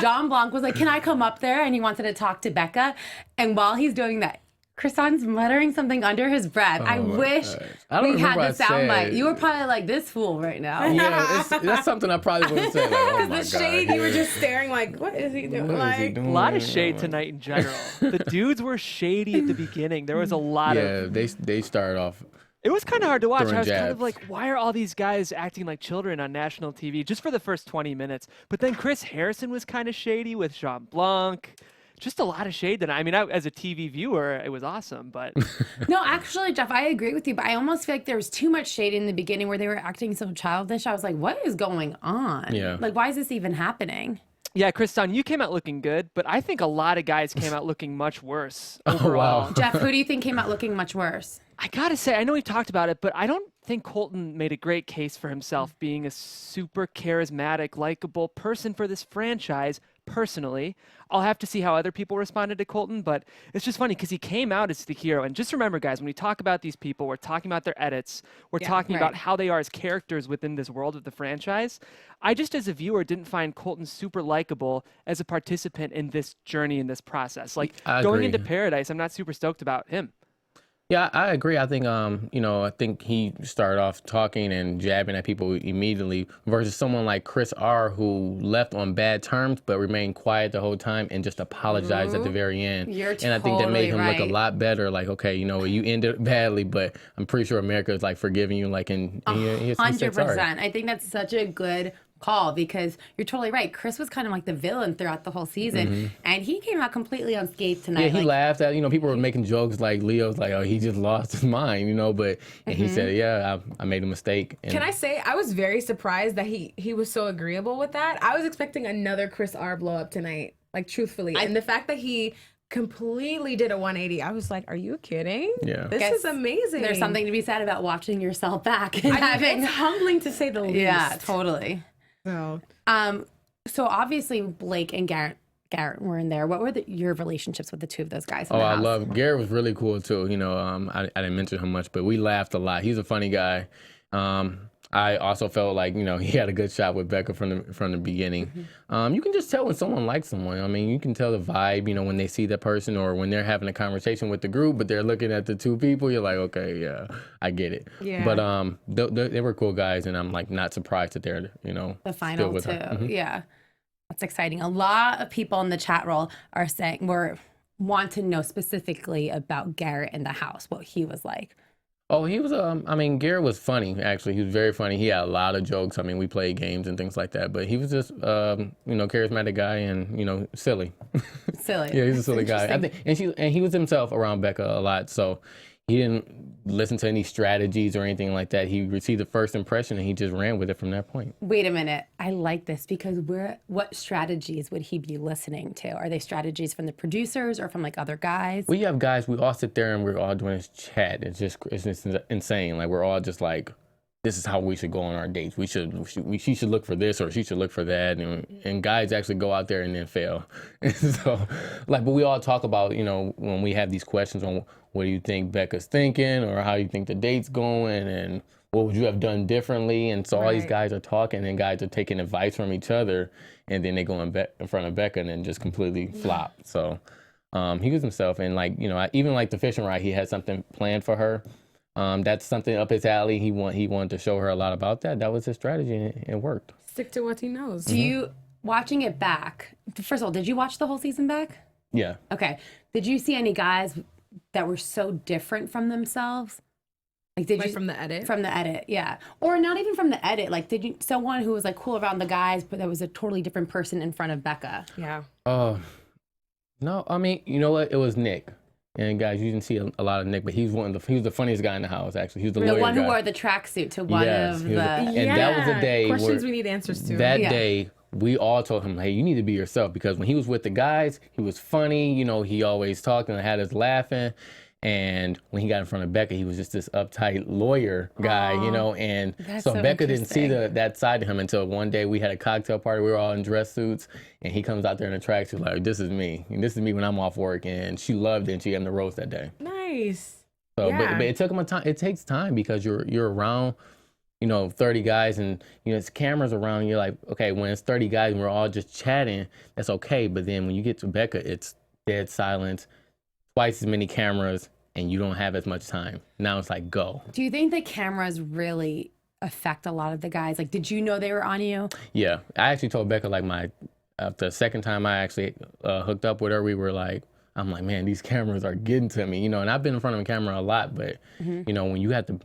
S1: Jean Blanc was like, "Can I come up there?" And he wanted to talk to Becca. And while he's doing that, Kriston's muttering something under his breath. I wish we had the soundbite. You were probably like, this fool right now.
S5: Yeah, that's something I probably would have said. Like, oh my
S3: the shade,
S5: God,
S3: you were just staring like, what is he doing?
S4: A lot of shade tonight in general. The dudes were shady at the beginning. There was a lot of...
S5: Yeah, they started off...
S4: It was kind of hard to watch. I was
S5: jabs.
S4: kind of like, why are all these guys acting like children on national TV just for the first 20 minutes? But then Chris Harrison was kind of shady with Jean Blanc. Just a lot of shade. That I mean, as a TV viewer, it was awesome. But
S1: no, actually, Jeff, I agree with you. But I almost feel like there was too much shade in the beginning where they were acting so childish. I was like, what is going on?
S5: Yeah.
S1: Like, why is this even happening?
S4: yeah, Kriston, you came out looking good, but I think a lot of guys came out looking much worse overall.
S5: Wow.
S1: Jeff, who do you think came out looking much worse?
S4: I gotta say, I know we talked about it, but I don't think Colton made a great case for himself being a super charismatic, likable person for this franchise. Personally, I'll have to see how other people responded to Colton, but it's just funny because he came out as the hero. And just remember, guys, when we talk about these people, we're talking about their edits. We're talking about how they are as characters within this world of the franchise. I just, as a viewer, didn't find Colton super likable as a participant in this journey, in this process. Like, going into Paradise, I'm not super stoked about him.
S5: Yeah, I agree. I think, I think he started off talking and jabbing at people immediately versus someone like Chris R, who left on bad terms but remained quiet the whole time and just apologized at the very end.
S1: You're
S5: and I think that made him
S1: totally
S5: look a
S1: right.
S5: lot better. Like, okay, you ended badly, but I'm pretty sure America is like forgiving you. Like, and he said sorry.
S1: 100%. I think that's such a good call because you're totally right. Chris was kind of like the villain throughout the whole season, and he came out completely unscathed tonight.
S5: Yeah, he laughed at, people were making jokes like Leo's like, oh, he just lost his mind, but and he said, yeah, I made a mistake. And
S3: Can I say, I was very surprised that he was so agreeable with that. I was expecting another Chris R blow up tonight, like truthfully. And the fact that he completely did a 180, I was like, are you kidding?
S5: Yeah.
S3: This is amazing.
S1: There's something to be said about watching yourself back and
S3: I mean,
S1: having.
S3: it's humbling to say the least.
S1: Yeah, totally.
S3: So.
S1: So obviously Blake and Garrett were in there. What were your relationships with the two of those guys in
S5: Oh,
S1: the
S5: I
S1: house?
S5: love Garrett was really cool too. I didn't mention him much, but we laughed a lot. He's a funny guy. I also felt like he had a good shot with Becca from the beginning. You can just tell when someone likes someone. I mean, you can tell the vibe. When they see that person or when they're having a conversation with the group, but they're looking at the two people. You're like, okay, yeah, I get it.
S3: Yeah.
S5: But they were cool guys, and I'm like not surprised that they're
S1: the
S5: still
S1: final
S5: with
S1: two.
S5: her.
S1: Yeah, that's exciting. A lot of people in the chat roll are saying want to know specifically about Garrett in the house, what he was like.
S5: Oh, he was, Garrett was funny, actually. He was very funny. He had a lot of jokes. I mean, we played games and things like that, but he was just, charismatic guy and, silly.
S1: Silly.
S5: Yeah, he's a silly guy. I think, and he was himself around Becca a lot, so he didn't listen to any strategies or anything like that. He received the first impression and he just ran with it from that point.
S1: Wait a minute. I like this because what strategies would he be listening to? Are they strategies from the producers or from like other guys?
S5: We have guys, we all sit there and we're all doing this chat. It's just insane. Like we're all just like, this is how we should go on our dates. She should look for this or she should look for that. And guys actually go out there and then fail. And so, but we all talk about, when we have these questions on what do you think Becca's thinking or how you think the date's going and what would you have done differently? And so all these guys are talking and guys are taking advice from each other and then they go in front of Becca and then just completely flop. So he was himself. And even like the fishing ride, he had something planned for her. That's something up his alley. He wanted to show her a lot about that. That was his strategy, and it worked.
S3: Stick to what he knows.
S1: Do you, watching it back, first of all, did you watch the whole season back?
S5: Yeah.
S1: Okay. Did you see any guys that were so different from themselves? Like,
S3: from the edit?
S1: From the edit, yeah. Or not even from the edit. Like, did you, someone who was like cool around the guys, but that was a totally different person in front of Becca?
S3: Yeah.
S5: No, I mean, you know what? It was Nick. And guys, you didn't see a lot of Nick, but he was the funniest guy in the house. Actually, he was the lawyer guy.
S1: The one who wore the tracksuit to one of the.
S5: And that was a day
S3: questions we need answers to.
S5: That day, we all told him, "Hey, you need to be yourself." Because when he was with the guys, he was funny. He always talked and had us laughing. And when he got in front of Becca, he was just this uptight lawyer guy, and so Becca didn't see that side of him until one day we had a cocktail party. We were all in dress suits, and he comes out there in a tracksuit like, this is me. And this is me when I'm off work. And she loved it, and she gave him the rose that day.
S3: Nice.
S5: So,
S3: yeah.
S5: but it took him a time. It takes time because you're around, 30 guys, and it's cameras around. You're like, okay, when it's 30 guys and we're all just chatting, that's okay. But then when you get to Becca, it's dead silence, twice as many cameras, and you don't have as much time. Now it's like, go.
S1: Do you think the cameras really affect a lot of the guys? Like, did you know they were on you?
S5: Yeah, I actually told Becca the second time I actually hooked up with her, we were like, I'm like, man, these cameras are getting to me, and I've been in front of a camera a lot, but when you have to,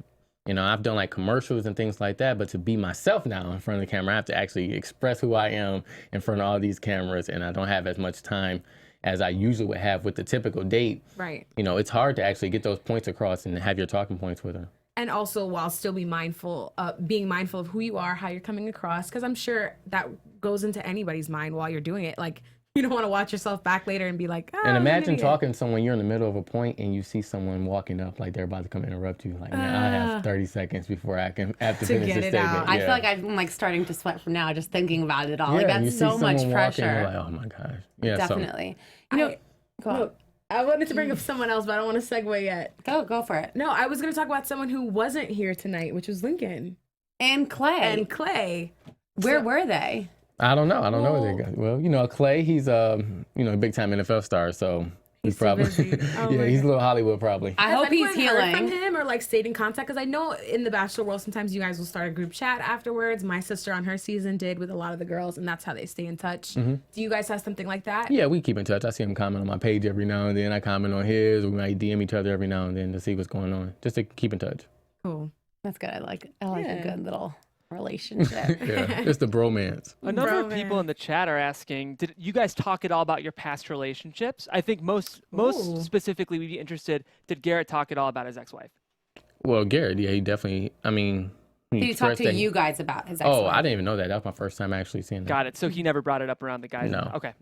S5: I've done like commercials and things like that, but to be myself now in front of the camera, I have to actually express who I am in front of all these cameras, and I don't have as much time as I usually would have with the typical date.
S3: Right.
S5: It's hard to actually get those points across and have your talking points with her.
S3: And also while still being mindful of who you are, how you're coming across, because I'm sure that goes into anybody's mind while you're doing it. Like, you don't want to watch yourself back later and be like,
S5: and imagine talking to someone, you're in the middle of a point and you see someone walking up like they're about to come interrupt you. Like, man, I have 30 seconds before I can have to finish this statement.
S1: Out. I feel like I'm like starting to sweat from now just thinking about it all.
S5: Yeah,
S1: like that's so much pressure.
S5: Walking, you're like, oh my gosh. Yeah,
S1: definitely.
S3: I wanted to bring up someone else, but I don't want to segue yet.
S1: Go for it.
S3: No, I was going to talk about someone who wasn't here tonight, which was Lincoln.
S1: And Clay. Where were they?
S5: I don't know. I don't know where they got. Well, Clay, he's a big time NFL star, so He's
S3: too
S5: probably,
S3: busy. Oh
S5: yeah,
S3: my
S5: he's a
S3: God.
S5: little Hollywood probably.
S1: I
S3: Has
S1: hope he's
S3: anyone heard from
S1: healing.
S3: him or like stayed in contact? Because I know in the Bachelor world, sometimes you guys will start a group chat afterwards. My sister on her season did with a lot of the girls, and that's how they stay in touch. Do you guys have something like that?
S5: Yeah, we keep in touch. I see him comment on my page every now and then. I comment on his. We might DM each other every now and then to see what's going on, just to keep in touch.
S3: Cool.
S1: That's good. I like a
S3: Yeah.
S1: good little relationship.
S5: Yeah, it's the bromance.
S4: A number of people
S3: Bromance.
S4: in the chat are asking, did you guys talk at all about your past relationships? I think most
S3: Ooh.
S4: specifically, we'd be interested, did Garrett talk at all about his ex-wife?
S5: Well, Garrett, yeah, he definitely. I mean,
S1: Did he talk to you guys about his ex-wife?
S5: Oh, I didn't even know that. That was my first time actually seeing that.
S4: Got it. So he never brought it up around the guys?
S5: No.
S4: Okay.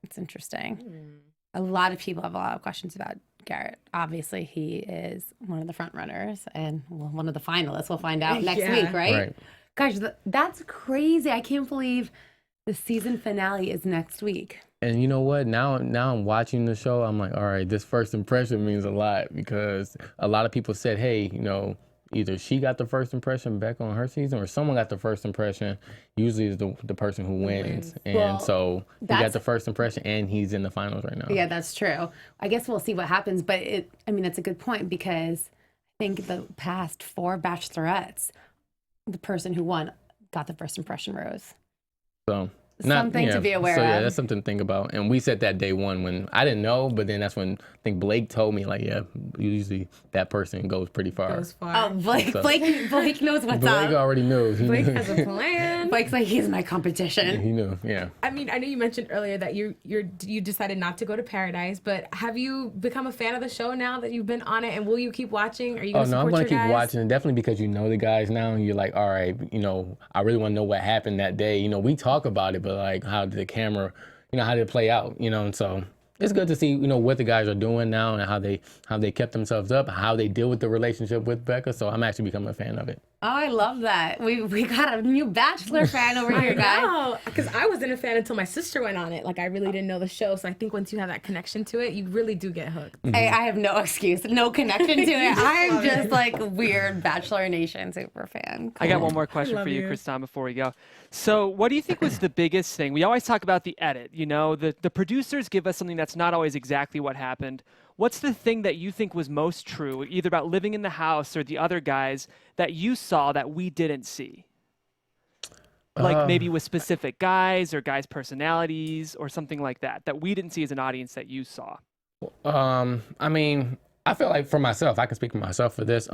S1: It's interesting. A lot of people have a lot of questions about Garrett. Obviously, he is one of the front runners and one of the finalists. We'll find out next
S3: Yeah.
S1: week, right?
S5: Right.
S1: Gosh, that's crazy. I can't believe the season finale is next week.
S5: And you know what? Now I'm watching the show. I'm like, all right, this first impression means a lot because a lot of people said, hey, either she got the first impression back on her season or someone got the first impression. Usually it's the person who wins. And
S1: Well,
S5: so he
S1: that's-
S5: got the first impression and he's in the finals right now.
S1: Yeah, that's true. I guess we'll see what happens. But it's a good point because I think the past 4 bachelorettes, the person who won got the first impression rose.
S5: So
S1: Something to be aware
S5: so, yeah,
S1: of.
S5: that's something to think about. And we said that day one when I didn't know, but then that's when I think Blake told me, like, yeah, usually that person goes pretty far.
S3: Goes far.
S1: Oh, Blake knows what's
S5: Blake
S1: up.
S5: already knew. He
S3: Blake
S5: knew.
S3: has a plan.
S1: Blake's like, he's my competition.
S5: He knew, yeah.
S3: I mean, I know you mentioned earlier that you decided not to go to Paradise, but have you become a fan of the show now that you've been on it? And will you keep watching? Are you
S5: Oh,
S3: going to
S5: no,
S3: support
S5: I'm going
S3: your
S5: to keep
S3: guys?
S5: watching it. Definitely because you know the guys now and you're like, all right, I really want to know what happened that day. We talk about it, but like, how did the camera, how did it play out, and so it's good to see, what the guys are doing now and how they kept themselves up, how they deal with the relationship with Becca. So I'm actually becoming a fan of it.
S1: Oh, I love that. We got a new Bachelor fan over here, guys.
S3: No, because I wasn't a fan until my sister went on it. Like, I really didn't know the show. So I think once you have that connection to it, you really do get hooked.
S1: I have no excuse, no connection to it. I'm just like weird Bachelor Nation super fan.
S4: I got one more question
S3: love
S4: for you,
S3: you.
S4: Kristin, before we go. So what do you think was the biggest thing? We always talk about the edit. The producers give us something that's not always exactly what happened. What's the thing that you think was most true, either about living in the house or the other guys, that you saw that we didn't see? Like maybe with specific guys or guys' personalities or something like that we didn't see as an audience that you saw.
S5: I mean, I feel like for myself, I can speak for myself for this.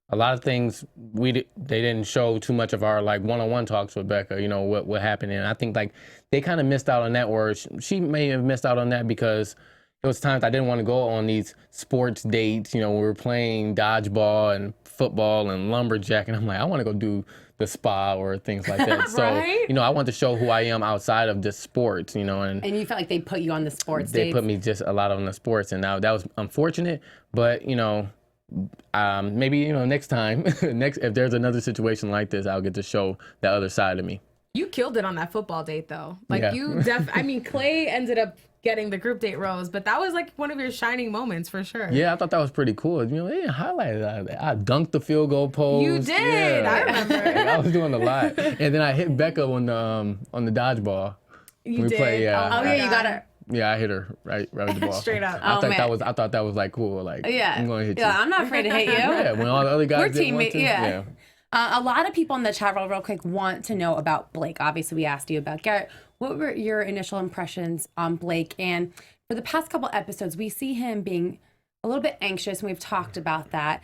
S5: A lot of things they didn't show too much of our like one-on-one talks with Becca, what happened. And I think like they kind of missed out on that, where she may have missed out on that because there was times I didn't want to go on these sports dates. We were playing dodgeball and football and lumberjack, and I'm like, I want to go do the spa or things like that. So,
S3: Right?
S5: I want to show who I am outside of just sports, and
S1: And you felt like they put you on the sports
S5: they
S1: dates.
S5: put me just a lot on the sports, and now that was unfortunate. But maybe next time, if there's another situation like this, I'll get to show the other side of me.
S3: You killed it on that football date, though. Like,
S5: Yeah.
S3: I mean, Clay ended up getting the group date rose, but that was like one of your shining moments for sure.
S5: Yeah, I thought that was pretty cool. They didn't highlight that. I dunked the field goal pose.
S3: You did.
S5: Yeah.
S3: I remember.
S5: I was doing a lot, and then I hit Becca on the dodgeball.
S3: You
S5: We
S3: did.
S5: play, yeah.
S1: Oh, yeah, you got her.
S5: Yeah, I hit her right with the ball.
S3: Straight up.
S5: I
S1: Oh,
S5: thought
S1: man.
S5: I thought that was like cool. Like,
S1: Yeah.
S5: I'm gonna hit you.
S1: Yeah, I'm not afraid to hit you.
S5: Yeah, when all the other guys
S1: We're
S5: didn't want
S1: teammates,
S5: to.
S1: yeah. A lot of people in the chat real quick want to know about Blake. Obviously, we asked you about Garrett. What were your initial impressions on Blake? And for the past couple episodes, we see him being a little bit anxious, and we've talked about that.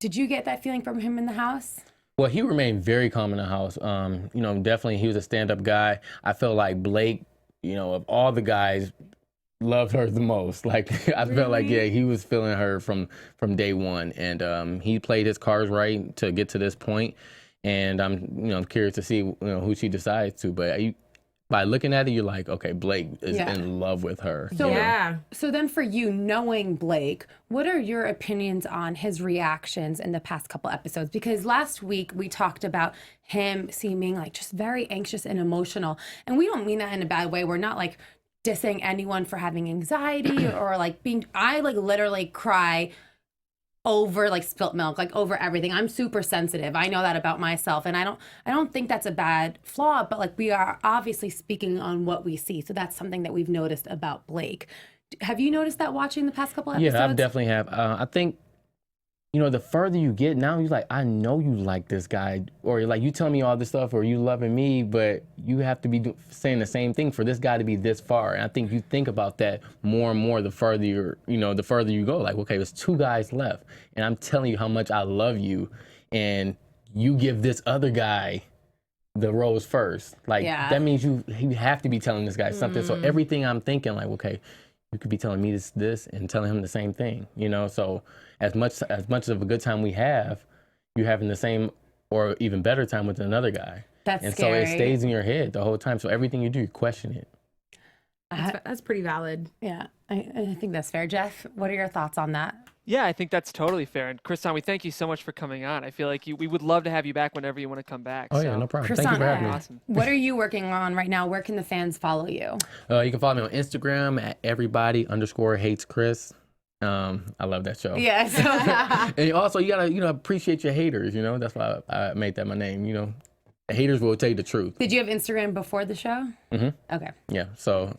S1: Did you get that feeling from him in the house?
S5: Well, he remained very calm in the house. Definitely he was a stand-up guy. I feel like Blake, of all the guys, loved her the most. Like I felt like, yeah, he was feeling her from day one, and he played his cards right to get to this point. And I'm curious to see who she decides to. But by looking at it, you're like, okay, Blake is in love with her.
S1: So,
S3: Yeah.
S1: So then for you, knowing Blake, what are your opinions on his reactions in the past couple episodes? Because last week we talked about him seeming like just very anxious and emotional. And we don't mean that in a bad way. We're not like dissing anyone for having anxiety or like I like literally cry over like spilt milk, like over everything. I'm super sensitive. I know that about myself, and I don't think that's a bad flaw, but like we are obviously speaking on what we see. So that's something that we've noticed about Blake. Have you noticed that watching the past couple episodes?
S5: Yeah, I definitely have. I think, the further you get, now you're like, I know you like this guy, or like you telling me all this stuff, or you loving me, but you have to be saying the same thing for this guy to be this far. And I think you think about that more and more the further the further you go. Like, okay, there's 2 guys left, and I'm telling you how much I love you, and you give this other guy the rose first. Like, that means you have to be telling this guy something. So everything I'm thinking, like, okay, you could be telling me this and telling him the same thing, So as much of a good time we have, you're having the same or even better time with another guy.
S1: That's
S5: scary. So it
S1: scary.
S5: stays in your head the whole time. So everything you do, you question it.
S3: That's pretty valid.
S1: Yeah, I think that's fair. Jeff, what are your thoughts on that?
S4: Yeah, I think that's totally fair. And Kriston, we thank you so much for coming on. I feel like we would love to have you back whenever you want to come back.
S5: Oh, yeah, no problem. Thank you for having me.
S4: Awesome.
S1: What are you working on right now? Where can the fans follow you?
S5: You can follow me on Instagram at everybody_hates Chris. I love that show.
S1: Yes.
S5: And also, you gotta, appreciate your haters. That's why I made that my name. The haters will tell you the truth.
S1: Did you have Instagram before the show?
S5: Mm-hmm.
S1: Okay.
S5: Yeah. So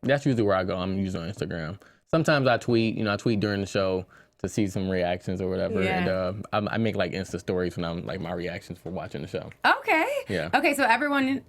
S5: that's usually where I go. I'm usually on Instagram. Sometimes I tweet. I tweet during the show to see some reactions or whatever.
S1: Yeah.
S5: And I make like Insta stories when I'm like my reactions for watching the show.
S1: Okay.
S5: Yeah.
S1: Okay. So everyone,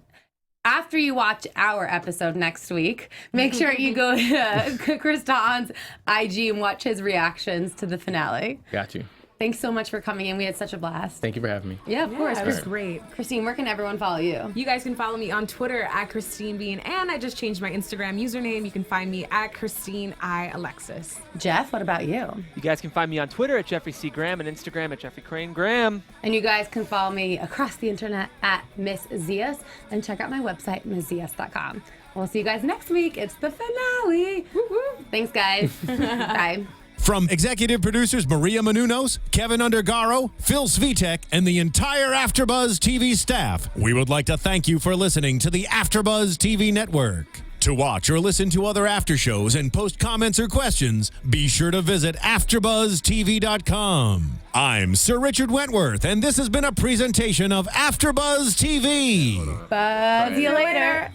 S1: after you watch our episode next week, make sure you go to Kriston's IG and watch his reactions to the finale.
S5: Got you.
S1: Thanks so much for coming in. We had such a blast.
S5: Thank you for having me.
S1: Yeah, of course.
S3: It was great.
S1: Christine, where can everyone follow you?
S3: You guys can follow me on Twitter at Christine Bean, and I just changed my Instagram username. You can find me at Christine Alexis.
S1: Jeff, what about you?
S4: You guys can find me on Twitter at Jeffrey C. Graham and Instagram at Jeffrey Crane Graham.
S1: And you guys can follow me across the internet at Miss Zias and check out my website, MissZias.com. We'll see you guys next week. It's the finale. Woo-hoo. Thanks, guys. Bye.
S6: From executive producers Maria Menounos, Kevin Undergaro, Phil Svitek, and the entire AfterBuzz TV staff, we would like to thank you for listening to the AfterBuzz TV network. To watch or listen to other after shows and post comments or questions, be sure to visit AfterBuzzTV.com. I'm Sir Richard Wentworth, and this has been a presentation of AfterBuzz TV.
S1: Bye. See you later.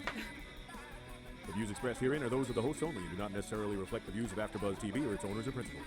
S7: The views expressed herein are those of the hosts only and do not necessarily reflect the views of AfterBuzz TV or its owners or principals.